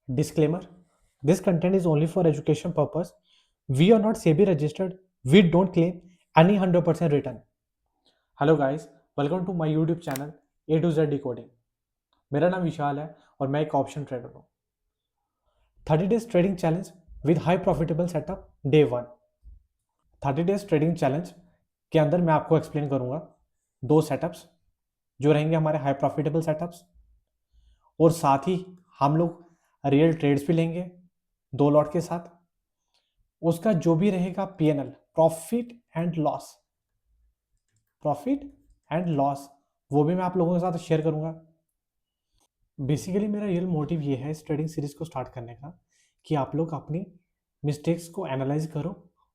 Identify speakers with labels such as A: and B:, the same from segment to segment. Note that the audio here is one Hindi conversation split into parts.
A: Disclaimer: this content is only for education purpose. We are not SEBI registered. We don't claim any 100% return. Hello guys, welcome to my YouTube channel A to Z Decoding. मेरा नाम विशाल है और मैं एक ऑप्शन ट्रेडर हूँ. 30 days trading challenge with high profitable setup day 1. 30 days trading challenge के अंदर मैं आपको एक्सप्लेन करूंगा दो सेटअप्स जो रहेंगे हमारे हाई प्रॉफिटेबल सेटअप्स, और साथ ही हम लोग रियल ट्रेड्स भी लेंगे 2 लॉट के साथ. उसका जो भी रहेगा पीएनएल, प्रॉफिट एंड लॉस, वो भी मैं आप लोगों के साथ शेयर करूंगा. बेसिकली मेरा रियल मोटिव ये है इस ट्रेडिंग सीरीज को स्टार्ट करने का कि आप लोग अपनी मिस्टेक्स को एनालाइज करो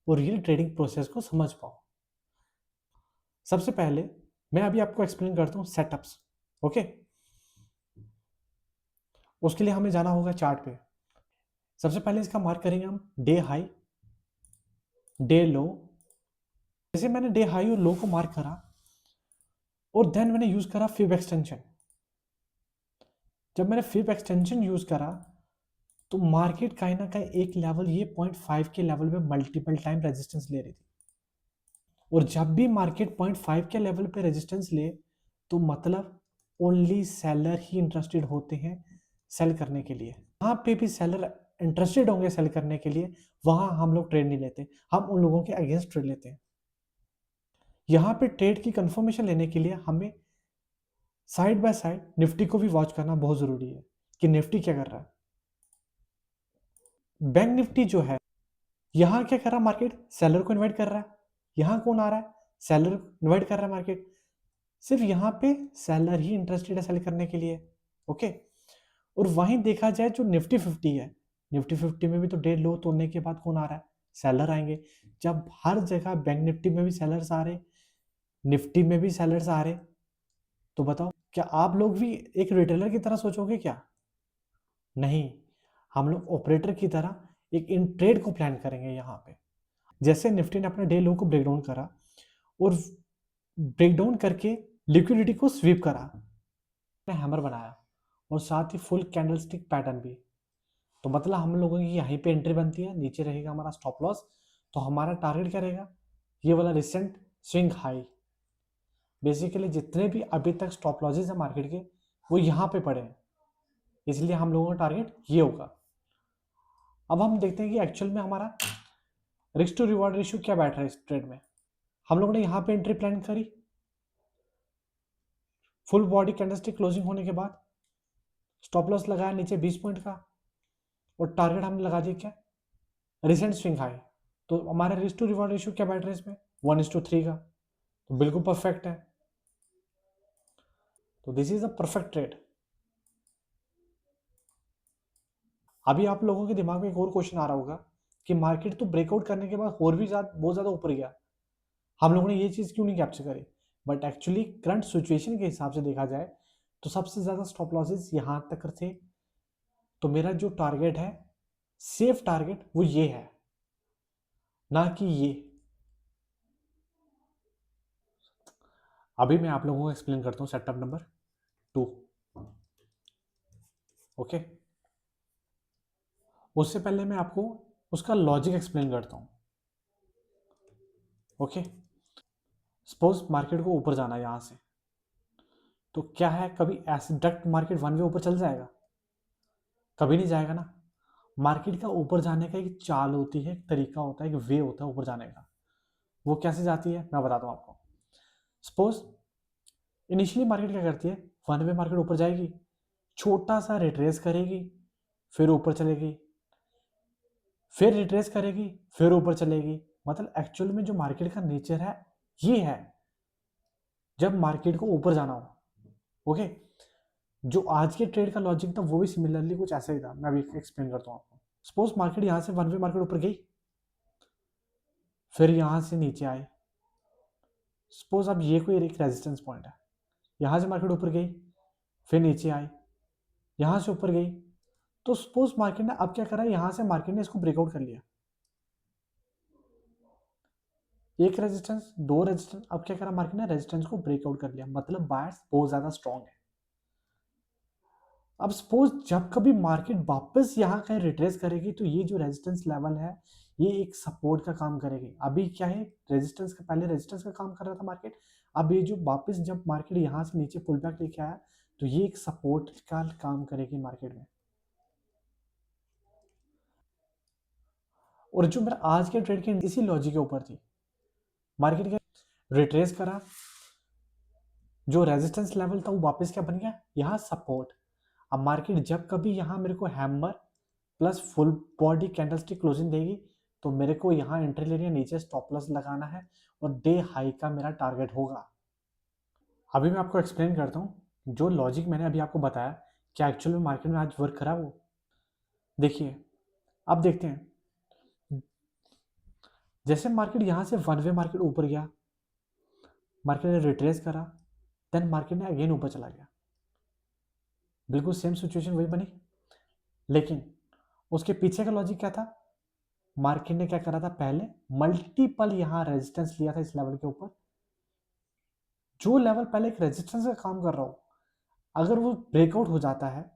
A: और रियल ट्रेडिंग प्रोसेस को समझ पाओ. सबसे पहले मैं अभी आपको एक्सप्लेन करता हूँ सेटअप्स. ओके, उसके लिए हमें जाना होगा चार्ट पे. सबसे पहले इसका मार्क करेंगे हम डे हाई, डे लो. जैसे मैंने डे हाई और लो को मार्क करा और देन मैंने यूज करा फिब एक्सटेंशन. जब मैंने फिब एक्सटेंशन यूज करा तो मार्केट कहीं ना कहीं एक लेवल ये 0.5 के लेवल पे मल्टीपल टाइम रेजिस्टेंस ले रही थी. और जब भी मार्केट 0.5 के लेवल पे रेजिस्टेंस ले तो मतलब ओनली सेलर ही इंटरेस्टेड होते हैं सेल करने के लिए. वहां पे भी सेलर इंटरेस्टेड होंगे सेल करने के लिए, वहां हम लोग ट्रेड नहीं लेते, हम उन लोगों के अगेंस्ट ट्रेड लेते हैं. यहाँ पे ट्रेड की कंफर्मेशन लेने के लिए हमें साइड बाय साइड निफ्टी को भी वॉच करना बहुत जरूरी है कि निफ्टी क्या कर रहा है. बैंक निफ्टी जो है, यहाँ क्या कर रहा है मार्केट, सेलर को इन्वाइट कर रहा है. यहाँ कौन आ रहा है, सेलर इन्वाइट कर रहा है मार्केट. सिर्फ यहाँ पे सेलर ही इंटरेस्टेड है सेल करने के लिए. ओके, और वहीं देखा जाए जो निफ्टी 50 है, निफ्टी 50 में भी तो डे लो तोड़ने के बाद कौन आ रहा है, सेलर आएंगे. जब हर जगह बैंक निफ्टी में भी सेलर्स आ रहे, निफ्टी में भी सेलर्स आ रहे, तो बताओ क्या आप लोग भी एक रिटेलर की तरह सोचोगे क्या? नहीं, हम लोग ऑपरेटर की तरह एक इन ट्रेड को प्लान करेंगे. यहाँ पे जैसे निफ्टी ने अपने डे लो को ब्रेक डाउन करा और ब्रेक डाउन करके लिक्विडिटी को स्वीप करा, हैमर बनाया और साथ ही फुल कैंडलस्टिक पैटर्न भी. तो मतलब हम लोगों की यहीं पे एंट्री बनती है, नीचे रहेगा हमारा स्टॉप लॉस. तो हमारा टारगेट क्या रहेगा, ये वाला रिसेंट स्विंग हाई. बेसिकली जितने भी अभी तक स्टॉप लॉसेज है मार्केट के वो यहाँ पे पड़े हैं, इसलिए हम लोगों का टारगेट ये होगा. अब हम देखते हैं कि एक्चुअल में हमारा रिस्क टू रिवॉर्ड रेशियो क्या बैठ रहा है इस ट्रेड में. हम लोगों ने यहाँ पे एंट्री प्लान करी, फुल बॉडी कैंडलस्टिक क्लोजिंग होने के बाद स्टॉप लॉस लगाया नीचे 20 पॉइंट का और टारगेट हमने लगा दिया क्या, रिसेंट स्विंग हाई. तो हमारा रिस्क टू रिवॉर्ड रेशियो क्या बैठ रहा है इसमें, 1:3 का. तो बिल्कुल परफेक्ट है. तो this is a perfect trade. अभी आप लोगों के दिमाग में एक और क्वेश्चन आ रहा होगा कि मार्केट तो ब्रेकआउट करने के बाद और भी बहुत ज्यादा ऊपर गया, हम लोगों ने ये चीज क्यों नहीं कैप्चर करी. बट एक्चुअली करंट सिचुएशन के हिसाब से देखा जाए तो सबसे ज्यादा स्टॉप लॉसेस यहां तक थे. तो मेरा जो टारगेट है, सेफ टारगेट, वो ये है, ना कि ये. अभी मैं आप लोगों को एक्सप्लेन करता हूं सेटअप नंबर 2. ओके, उससे पहले मैं आपको उसका लॉजिक एक्सप्लेन करता हूं. ओके, सपोज मार्केट को ऊपर जाना है यहां से, तो क्या है, कभी ऐसे डायरेक्ट मार्केट वन वे ऊपर चल जाएगा, कभी नहीं जाएगा ना. मार्केट का ऊपर जाने का एक चाल होती है, एक तरीका होता है, एक वे होता है ऊपर जाने का. वो कैसे जाती है मैं बताता हूँ आपको. सपोज इनिशियली मार्केट क्या करती है, वन वे मार्केट ऊपर जाएगी, छोटा सा रिट्रेस करेगी, फिर ऊपर चलेगी, फिर रिट्रेस करेगी, फिर ऊपर चलेगी. मतलब एक्चुअल में जो मार्केट का नेचर है ये है, जब मार्केट को ऊपर जाना हो. ओके, जो आज के ट्रेड का लॉजिक था वो भी सिमिलरली कुछ ऐसा ही था. मैं अभी एक्सप्लेन करता हूँ आपको. सपोज मार्केट यहां से वन वे मार्केट ऊपर गई, फिर यहां से नीचे आई. सपोज अब ये कोई एक रेजिस्टेंस पॉइंट है, यहां से मार्केट ऊपर गई, फिर नीचे आई, यहां से ऊपर गई. तो सपोज मार्केट ने अब क्या करा, यहां से मार्केट ने इसको ब्रेकआउट कर लिया, एक रेजिस्टेंस, दो रेजिस्टेंस. अब क्या करा मार्केट ने, रेजिस्टेंस को ब्रेकआउट कर लिया, मतलब बायर्स बहुत ज्यादा स्ट्रांग है. अब सपोज जब कभी मार्केट वापस यहाँ कहीं रिट्रेस करेगी तो ये जो रेजिस्टेंस लेवल है ये एक सपोर्ट का काम करेगी। अभी क्या है, रेजिस्टेंस का, पहले रेजिस्टेंस का काम कर रहा था मार्केट, अब ये जो वापस जब मार्केट यहाँ से नीचे पुल बैक लेके आया तो ये एक सपोर्ट का काम करेगी मार्केट में। और जो मेरा आज के ट्रेड की इसी लॉजिक के ऊपर थी, मार्केट के रिट्रेस करा, जो रेजिस्टेंस लेवल था वो वापस क्या बन गया, यहाँ सपोर्ट। अब मार्केट जब कभी यहाँ मेरे को hammer plus full body candlestick closing देगी तो मेरे को यहाँ एंट्री लेनी है, नीचे स्टॉप लॉस लगाना है और डे हाई का मेरा टारगेट होगा। अभी मैं आपको एक्सप्लेन करता हूँ जो लॉजिक मैंने अभी आपको बताया क्या एक्चुअल में मार्केट में आज वर्क करा वो। देखिए अब देखते हैं, जैसे मार्केट यहाँ से वन वे मार्केट ऊपर गया, मार्केट ने रिट्रेस करा, देन मार्केट ने अगेन ऊपर चला गया, बिल्कुल सेम सिचुएशन वही बनी। लेकिन उसके पीछे का लॉजिक क्या था, मार्केट ने क्या करा था, पहले मल्टीपल यहाँ रेजिस्टेंस लिया था इस लेवल के ऊपर। जो लेवल पहले एक रेजिस्टेंस का काम कर रहा हो, अगर वो ब्रेकआउट हो जाता है,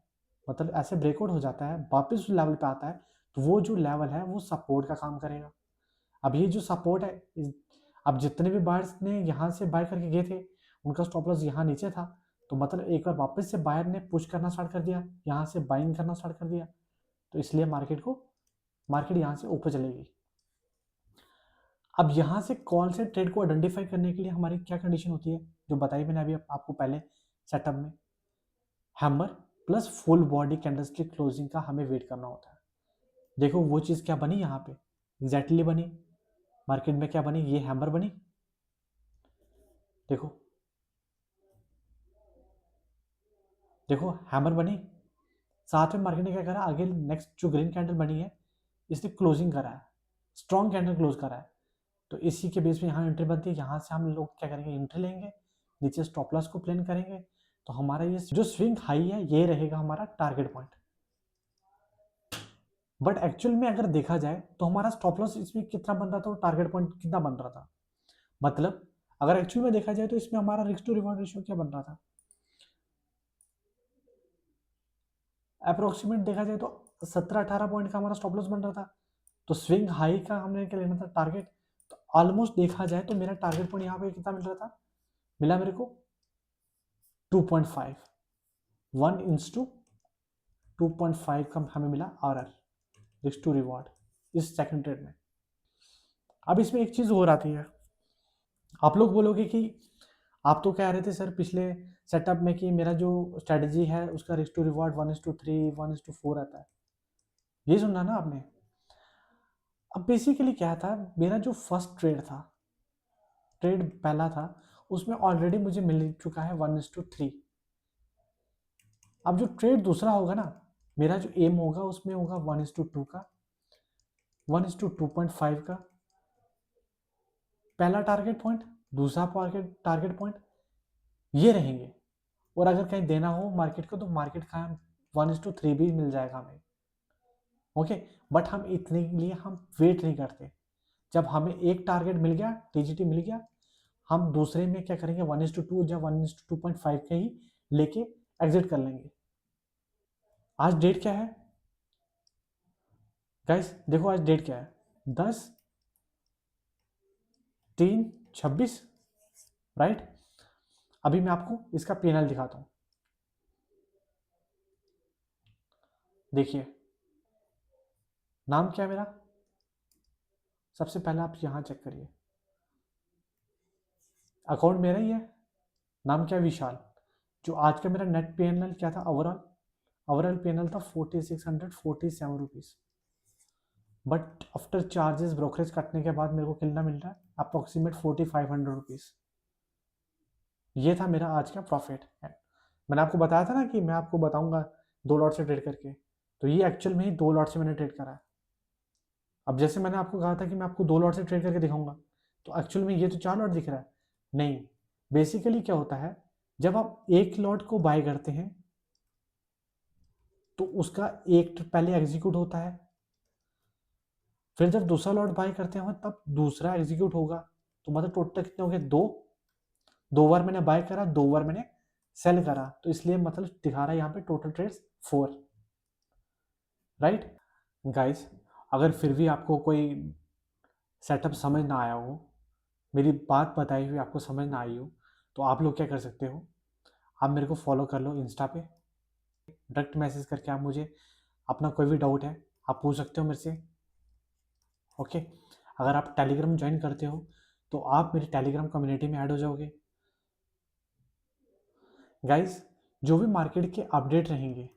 A: मतलब ऐसे ब्रेकआउट हो जाता है वापस उस लेवल पे आता है तो वो जो लेवल है वो सपोर्ट का काम करेगा। अब ये जो सपोर्ट है, अब जितने भी बायर्स ने यहाँ से बाय करके गए थे उनका स्टॉप लॉस यहाँ नीचे था, तो मतलब एक बार वापस से बायर ने पुश करना स्टार्ट कर दिया, यहाँ से बाइंग करना स्टार्ट कर दिया, तो इसलिए मार्केट यहाँ से ऊपर चलेगी। अब यहाँ से कॉल से ट्रेड को आइडेंटिफाई करने के लिए हमारी क्या कंडीशन होती है, जो बताई मैंने अभी आपको पहले सेटअप में, hammer plus full body candlestick closing का हमें वेट करना होता है। देखो वो चीज़ क्या बनी यहाँ पे, एग्जैक्टली बनी मार्केट में क्या बनी, ये हैमर बनी। देखो देखो हैमर बनी, साथ में मार्केट ने क्या करा, आगे नेक्स्ट जो ग्रीन कैंडल बनी है इसने क्लोजिंग करा है, स्ट्रॉन्ग कैंडल क्लोज करा है, तो इसी के बेस में यहाँ एंट्री बनती है। यहाँ से हम लोग क्या करेंगे, एंट्री लेंगे, नीचे स्टॉप लॉस को प्लान करेंगे, तो हमारा ये जो स्विंग हाई है ये रहेगा हमारा टारगेट पॉइंट। बट एक्चुअल में अगर देखा जाए तो हमारा स्टॉप लॉस इसमें कितना बन रहा था और टारगेट पॉइंट कितना बन रहा था, मतलब अगर एक्चुअल में देखा जाए तो इसमें हमारा रिस्क टू रिवॉर्ड रेशियो क्या बन रहा था, अप्रोक्सीमेट देखा जाए तो 17-18 पॉइंट का हमारा स्टॉप लॉस बन रहा था। तो स्विंग हाई का हमने क्या लेना था, टारगेट, तो ऑलमोस्ट देखा जाए तो मेरा टारगेट पॉइंट यहाँ पे कितना मिल रहा था, मिला मेरे को 2.5, 1:2.5 का हमें मिला RR, रिस्क टू रिवॉर्ड, इस सेकंड ट्रेड में। अब इसमें एक चीज़ और आती है, आप लोग बोलोगे कि आप तो कह रहे थे सर पिछले सेटअप में कि मेरा जो स्ट्रेटजी है उसका रिस्क टू रिवॉर्ड 1:3, 1:4 आता है, ये सुनना ना आपने। अब बेसिकली क्या था, मेरा जो फर्स्ट ट्रेड पहला था उसमें ऑलरेडी मुझे मिल चुका है 1:3। अब जो ट्रेड दूसरा होगा ना, मेरा जो एम होगा उसमें होगा 1:2 का, 1:2.5 का पहला टारगेट पॉइंट, दूसरा टारगेट पॉइंट ये रहेंगे। और अगर कहीं देना हो मार्केट को तो मार्केट का 1:3 भी मिल जाएगा हमें, ओके। बट हम इतने के लिए हम वेट नहीं करते, जब हमें एक टारगेट मिल गया, टीजीटी मिल गया, हम दूसरे में क्या करेंगे, 1:2 या 1:2.5 के ही लेके एग्जिट कर लेंगे। आज डेट क्या है गाइस, देखो आज डेट क्या है, 10/3/26, राइट। अभी मैं आपको इसका पैनल दिखाता हूँ, देखिए नाम क्या है मेरा, सबसे पहले आप यहाँ चेक करिए, अकाउंट मेरा ही है, नाम क्या है, विशाल। जो आज का मेरा नेट पैनल क्या था, ओवरऑल पैनल था 4647 rupees, but after charges brokerage कटने के बाद मेरे को कितना मिल रहा है, अप्रोक्सीमेट 4500 रुपीज़। ये था मेरा आज का प्रॉफिट। मैंने आपको बताया था ना कि मैं आपको बताऊंगा 2 लॉट से ट्रेड करके, तो ये एक्चुअल में ही 2 लॉट से मैंने ट्रेड करा है। अब जैसे मैंने आपको कहा था कि मैं आपको 2 लॉट से ट्रेड करके दिखाऊंगा, तो एक्चुअल में ये तो 4 लॉट दिख रहा है, नहीं। बेसिकली क्या होता है, जब आप एक लॉट को बाय करते हैं तो उसका एक पहले एग्जीक्यूट होता है, फिर जब दूसरा लॉट बाय करते हैं तब दूसरा एग्जीक्यूट होगा, तो मतलब टोटल कितने हो गए, 2 बार मैंने बाय करा, 2 बार मैंने सेल करा, तो इसलिए मतलब दिखा रहा है यहाँ पे टोटल ट्रेड्स 4, राइट गाइस। अगर फिर भी आपको कोई सेटअप समझ ना आया हो, मेरी बात बताई हुई आपको समझ ना आई हो, तो आप लोग क्या कर सकते हो, आप मेरे को फॉलो कर लो इंस्टा पे, डायरेक्ट मैसेज करके आप मुझे अपना कोई भी डाउट है आप पूछ सकते हो मेरे से। ओके, अगर आप टेलीग्राम ज्वाइन करते हो तो आप मेरी टेलीग्राम कम्युनिटी में ऐड हो जाओगे। गाइस, जो भी मार्केट के अपडेट रहेंगे,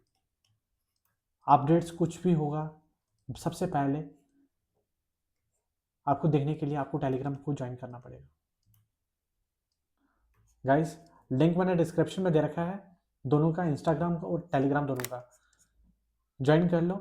A: अपडेट्स कुछ भी होगा, सबसे पहले आपको देखने के लिए आपको टेलीग्राम को ज्वाइन करना पड़ेगा। गाइस, लिंक मैंने डिस्क्रिप्शन में दे रखा है दोनों का, इंस्टाग्राम का और टेलीग्राम दोनों का, ज्वाइन कर लो।